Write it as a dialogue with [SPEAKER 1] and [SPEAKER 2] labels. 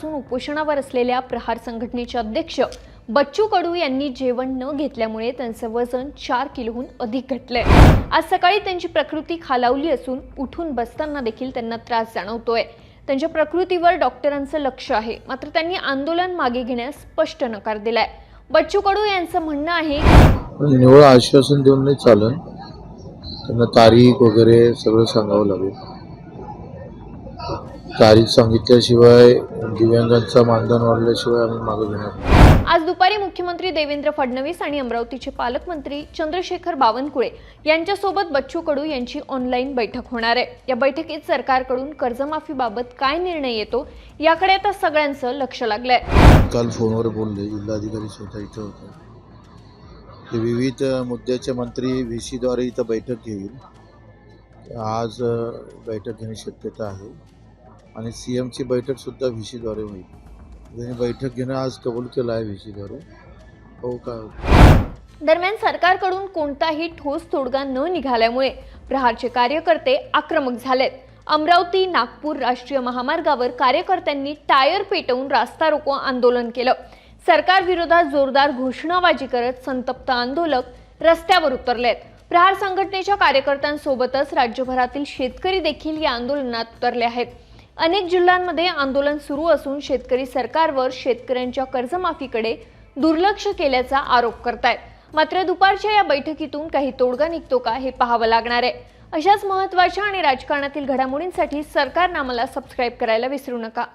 [SPEAKER 1] दिवसांपासून उपोषणावर असलेल्या प्रहार संघटनेचे अध्यक्ष बच्चू कडू यांनी जेवण न घेतल्यामुळे त्यांचं वजन 4 किलोहून अधिक घटलंय। आज सकाळी त्यांची प्रकृती खालावली असून उठून बसताना देखील त्यांना त्रास जाणवतोय। त्यांच्या प्रकृतीवर डॉक्टरांचं लक्ष आहे, मात्र त्यांनी आंदोलन मागे घेण्यास स्पष्ट नकार दिलाय। बच्चू कडू यांचं म्हणणं आहे
[SPEAKER 2] निवळ आश्वासन देऊन नाही चालेल, त्यांना तारीख वगैरे सगळं सांगावं लागेल। तारीख सांगितल्याशिवाय दिव्यांगांचा मानधन वाढल्याशिवाय आम्ही मागे घेणार नाही।
[SPEAKER 1] आज दुपारी मुख्यमंत्री देवेंद्र फडणवीस आणि अमरावतीचे पालकमंत्री चंद्रशेखर बावनकुळे यांच्यासोबत बच्चू कडू यांची ऑनलाईन बैठक होणार आहे। या बैठकीत सरकारकडून कर्जमाफीबाबत काय निर्णय येतो याकडे आता सगळ्यांचं लक्ष लागलंय।
[SPEAKER 2] काल फोनवर बोलले, जिल्हाधिकारी स्वतः इथं होते। ते विविध मुद्द्याचे मंत्री व्हीसीद्वारे इथं बैठक घेईल। आज बैठक घेण्याची शक्यता आहे आणि सीएमची बैठक सुद्धा व्हीसीद्वारे होईल। त्यांनी बैठक घेणं आज कबूल केलं आहे व्हीसीद्वारे। हो का?
[SPEAKER 1] दरम्यान सरकारकडून कोणताही ठोस तोडगा न निघाल्यामुळे प्रहारचे कार्यकर्ते आक्रमक झालेत। अमरावती नागपूर राष्ट्रीय महामार्गावर कार्यकर्त्यांनी टायर पेटवून रास्ता रोको आंदोलन केलं। सरकार विरोधात जोरदार घोषणाबाजी करत संतप्त आंदोलक रस्त्यावर उतरलेत। प्रहार संघटनेच्या कार्यकर्त्यांसोबतच राज्यभरातील शेतकरी देखील या आंदोलनात उतरले आहेत। अनेक जिल्ह्यांमध्ये आंदोलन सुरू असून शेतकरी सरकारवर शेतकऱ्यांच्या कर्जमाफीकडे दुर्लक्ष केल्याचा आरोप करतायत। मात्र दुपारच्या या बैठकीतून काही तोडगा निघतो का हे पाहावं लागणार आहे। अशाच महत्त्वाच्या आणि राजकारणातील घडामोडींसाठी सरकारनामाला सबस्क्राईब करायला विसरू नका।